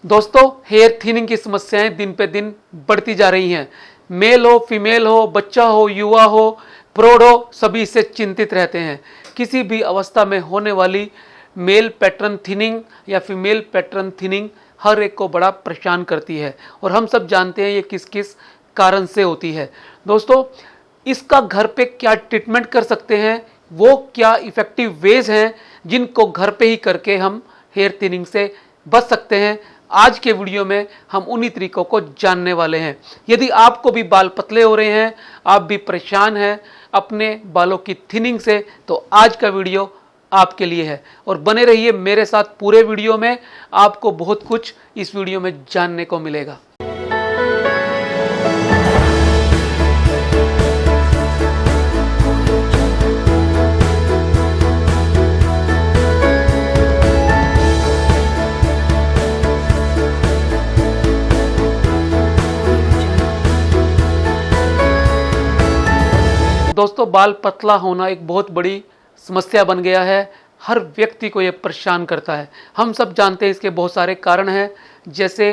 दोस्तों, hair thinning की समस्याएं दिन पे दिन बढ़ती जा रही हैं। मेल हो, फीमेल हो, बच्चा हो, युवा हो, प्रौढ़ हो, सभी इससे चिंतित रहते हैं। किसी भी अवस्था में होने वाली मेल पैटर्न थिनिंग या फीमेल पैटर्न थिनिंग हर एक को बड़ा परेशान करती है और हम सब जानते हैं ये किस किस कारण से होती है। दोस्तों, इसका घर पे क्या ट्रीटमेंट कर सकते हैं, वो क्या इफेक्टिव वेज हैं जिनको घर पे ही करके हम हेयर थिनिंग से बच सकते हैं, आज के वीडियो में हम उन्हीं तरीकों को जानने वाले हैं। यदि आपको भी बाल पतले हो रहे हैं, आप भी परेशान हैं अपने बालों की थिनिंग से, तो आज का वीडियो आपके लिए है और बने रहिए मेरे साथ पूरे वीडियो में। आपको बहुत कुछ इस वीडियो में जानने को मिलेगा। दोस्तों, बाल पतला होना एक बहुत बड़ी समस्या बन गया है। हर व्यक्ति को यह परेशान करता है। हम सब जानते हैं इसके बहुत सारे कारण हैं, जैसे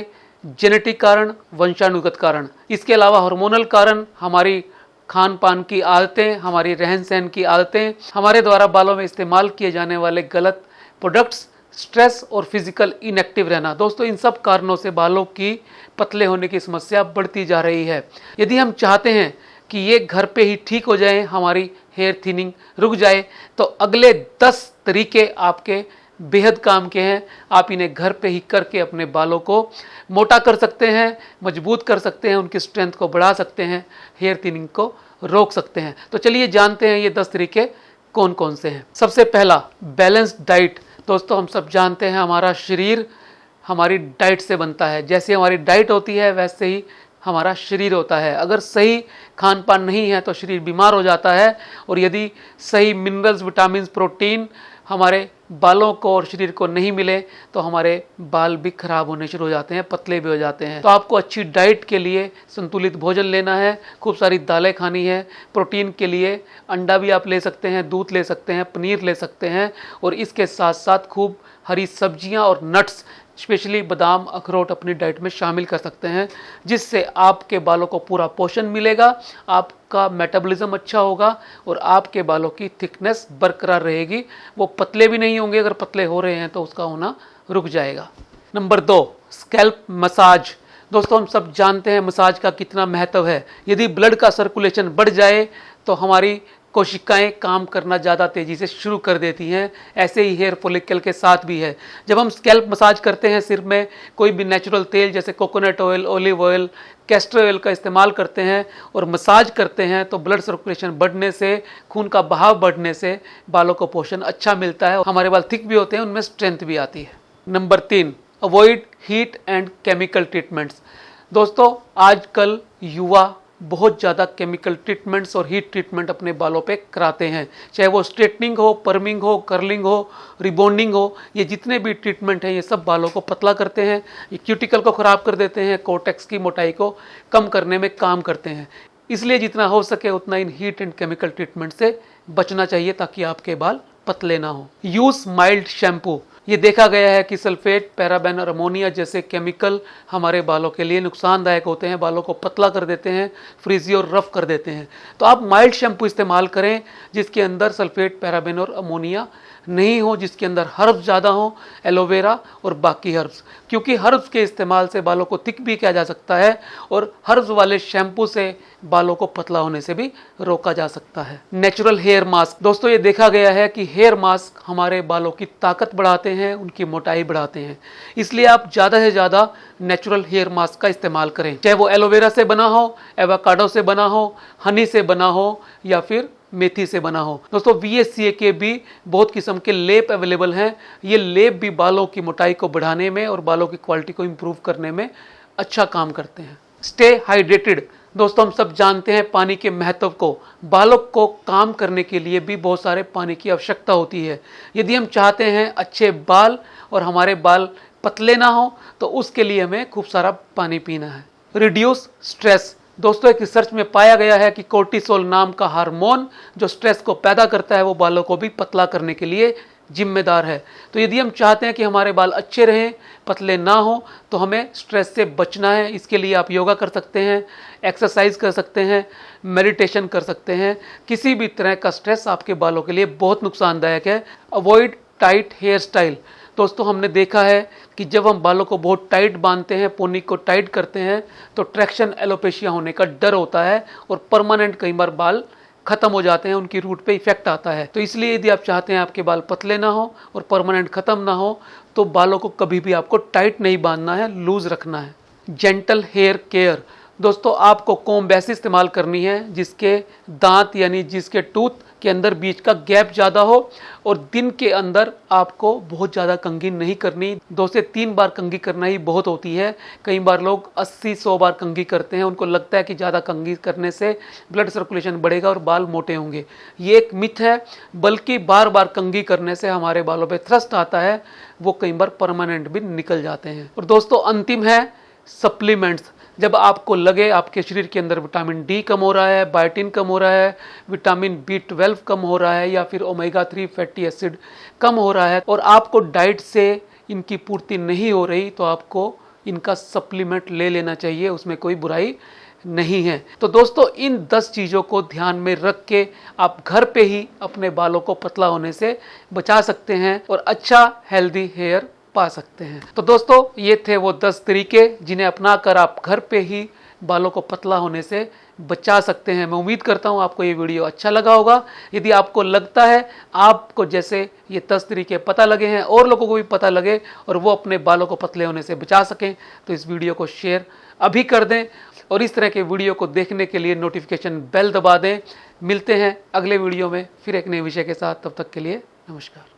जेनेटिक कारण, वंशानुगत कारण। इसके अलावा हार्मोनल कारण, हमारी खान पान की आदतें, हमारी रहन सहन की आदतें, हमारे द्वारा बालों में इस्तेमाल किए जाने वाले गलत प्रोडक्ट्स, स्ट्रेस और फिजिकल इनएक्टिव रहना। दोस्तों, इन सब कारणों से बालों की पतले होने की समस्या बढ़ती जा रही है। यदि हम चाहते हैं कि ये घर पे ही ठीक हो जाए, हमारी हेयर थिनिंग रुक जाए, तो अगले 10 तरीके आपके बेहद काम के हैं। आप इन्हें घर पे ही करके अपने बालों को मोटा कर सकते हैं, मजबूत कर सकते हैं, उनकी स्ट्रेंथ को बढ़ा सकते हैं, हेयर थिनिंग को रोक सकते हैं। तो चलिए जानते हैं ये 10 तरीके कौन कौन से हैं। सबसे पहला, बैलेंस्ड डाइट। दोस्तों, हम सब जानते हैं हमारा शरीर हमारी डाइट से बनता है। जैसे हमारी डाइट होती है वैसे ही हमारा शरीर होता है। अगर सही खान पान नहीं है तो शरीर बीमार हो जाता है, और यदि सही मिनरल्स, विटामिन, प्रोटीन हमारे बालों को और शरीर को नहीं मिले तो हमारे बाल भी खराब होने शुरू हो जाते हैं, पतले भी हो जाते हैं। तो आपको अच्छी डाइट के लिए संतुलित भोजन लेना है, खूब सारी दालें खानी है। प्रोटीन के लिए अंडा भी आप ले सकते हैं, दूध ले सकते हैं, पनीर ले सकते हैं, और इसके साथ साथ खूब हरी सब्जियां और नट्स, स्पेशली बादाम, अखरोट अपनी डाइट में शामिल कर सकते हैं, जिससे आपके बालों को पूरा पोषण मिलेगा, आपका मेटाबॉलिज्म अच्छा होगा और आपके बालों की थिकनेस बरकरार रहेगी। वो पतले भी नहीं होंगे, अगर पतले हो रहे हैं तो उसका होना रुक जाएगा। Number 2, scalp massage. दोस्तों, हम सब जानते हैं मसाज का कितना महत्व है। यदि ब्लड का सर्कुलेशन बढ़ जाए तो हमारी कोशिकाएं काम करना ज़्यादा तेज़ी से शुरू कर देती हैं। ऐसे ही हेयर फॉलिकल के साथ भी है। जब हम स्कैल्प मसाज करते हैं, सिर में कोई भी नेचुरल तेल जैसे coconut oil, olive oil, castor oil का इस्तेमाल करते हैं और मसाज करते हैं, तो ब्लड सर्कुलेशन बढ़ने से, खून का बहाव बढ़ने से बालों को पोषण अच्छा मिलता है, हमारे बाल थिक भी होते हैं, उनमें स्ट्रेंथ भी आती है। Number 3, avoid heat and chemical treatments. दोस्तों, आजकल युवा बहुत ज़्यादा केमिकल ट्रीटमेंट्स और हीट ट्रीटमेंट अपने बालों पे कराते हैं, चाहे वो स्ट्रेटनिंग हो, पर्मिंग हो, कर्लिंग हो, रिबॉन्डिंग हो। ये जितने भी ट्रीटमेंट हैं ये सब बालों को पतला करते हैं, ये क्यूटिकल को ख़राब कर देते हैं, कोर्टेक्स की मोटाई को कम करने में काम करते हैं। इसलिए जितना हो सके उतना इन हीट एंड केमिकल ट्रीटमेंट से बचना चाहिए ताकि आपके बाल पतले ना हो। Use mild shampoo. ये देखा गया है कि सल्फेट, पैराबेन और अमोनिया जैसे केमिकल हमारे बालों के लिए नुकसानदायक होते हैं, बालों को पतला कर देते हैं, फ्रीजी और रफ कर देते हैं। तो आप माइल्ड शैम्पू इस्तेमाल करें जिसके अंदर सल्फेट, पैराबेन और अमोनिया नहीं हो, जिसके अंदर हर्ब्स ज़्यादा हो, एलोवेरा और बाकी हर्ब्स, क्योंकि हर्ब्स के इस्तेमाल से बालों को थिक भी किया जा सकता है और हर्ब्स वाले शैम्पू से बालों को पतला होने से भी रोका जा सकता है। Natural hair mask. दोस्तों, ये देखा गया है कि हेयर मास्क हमारे बालों की ताकत बढ़ाते हैं, उनकी मोटाई बढ़ाते हैं। इसलिए आप ज़्यादा से ज़्यादा नेचुरल हेयर मास्क का इस्तेमाल करें, चाहे वो एलोवेरा से बना हो, एवोकाडो से बना हो, हनी से बना हो या फिर मेथी से बना हो। दोस्तों, VSCA के भी बहुत किस्म के लेप अवेलेबल हैं। ये लेप भी बालों की मोटाई को बढ़ाने में और बालों की क्वालिटी को इम्प्रूव करने में अच्छा काम करते हैं। Stay hydrated. दोस्तों, हम सब जानते हैं पानी के महत्व को। बालों को काम करने के लिए भी बहुत सारे पानी की आवश्यकता होती है। यदि हम चाहते हैं अच्छे बाल और हमारे बाल पतले ना हो तो उसके लिए हमें खूब सारा पानी पीना है। Reduce stress. दोस्तों, एक रिसर्च में पाया गया है कि कोर्टिसोल नाम का हार्मोन जो स्ट्रेस को पैदा करता है वो बालों को भी पतला करने के लिए जिम्मेदार है। तो यदि हम चाहते हैं कि हमारे बाल अच्छे रहें, पतले ना हो, तो हमें स्ट्रेस से बचना है। इसके लिए आप योगा कर सकते हैं, एक्सरसाइज कर सकते हैं, मेडिटेशन कर सकते हैं। किसी भी तरह का स्ट्रेस आपके बालों के लिए बहुत नुकसानदायक है। Avoid tight hair style. दोस्तों, हमने देखा है कि जब हम बालों को बहुत टाइट बांधते हैं, पोनी को टाइट करते हैं, तो ट्रैक्शन एलोपेशिया होने का डर होता है और परमानेंट कई बार बाल खत्म हो जाते हैं, उनकी रूट पे इफेक्ट आता है। तो इसलिए यदि आप चाहते हैं आपके बाल पतले ना हो और परमानेंट खत्म ना हो, तो बालों को कभी भी आपको टाइट नहीं बांधना है, लूज रखना है। Gentle hair care. दोस्तों, आपको कॉम्ब ऐसी इस्तेमाल करनी है जिसके दांत यानी जिसके टूथ के अंदर बीच का गैप ज़्यादा हो, और दिन के अंदर आपको बहुत ज़्यादा कंघी नहीं करनी। 2 से 3 बार कंघी करना ही बहुत होती है। कई बार लोग 80-100 बार कंघी करते हैं, उनको लगता है कि ज़्यादा कंघी करने से ब्लड सर्कुलेशन बढ़ेगा और बाल मोटे होंगे। ये एक मिथ है, बल्कि बार बार कंघी करने से हमारे बालों पे थ्रस्ट आता है, वो कई बार परमानेंट भी निकल जाते हैं। और दोस्तों, अंतिम है सप्लीमेंट्स। जब आपको लगे आपके शरीर के अंदर विटामिन डी कम हो रहा है, बायोटिन कम हो रहा है, विटामिन B12 कम हो रहा है, या फिर ओमेगा 3 फैटी एसिड कम हो रहा है, और आपको डाइट से इनकी पूर्ति नहीं हो रही, तो आपको इनका सप्लीमेंट ले लेना चाहिए, उसमें कोई बुराई नहीं है। तो दोस्तों, इन 10 चीज़ों को ध्यान में रख के आप घर पे ही अपने बालों को पतला होने से बचा सकते हैं और अच्छा हेल्दी हेयर पा सकते हैं। तो दोस्तों, ये थे वो 10 तरीके जिन्हें अपनाकर आप घर पे ही बालों को पतला होने से बचा सकते हैं। मैं उम्मीद करता हूँ आपको ये वीडियो अच्छा लगा होगा। यदि आपको लगता है आपको जैसे ये 10 तरीके पता लगे हैं और लोगों को भी पता लगे और वो अपने बालों को पतले होने से बचा सकें, तो इस वीडियो को शेयर अभी कर दें और इस तरह के वीडियो को देखने के लिए नोटिफिकेशन बेल दबा दें। मिलते हैं अगले वीडियो में फिर एक नए विषय के साथ। तब तक के लिए नमस्कार।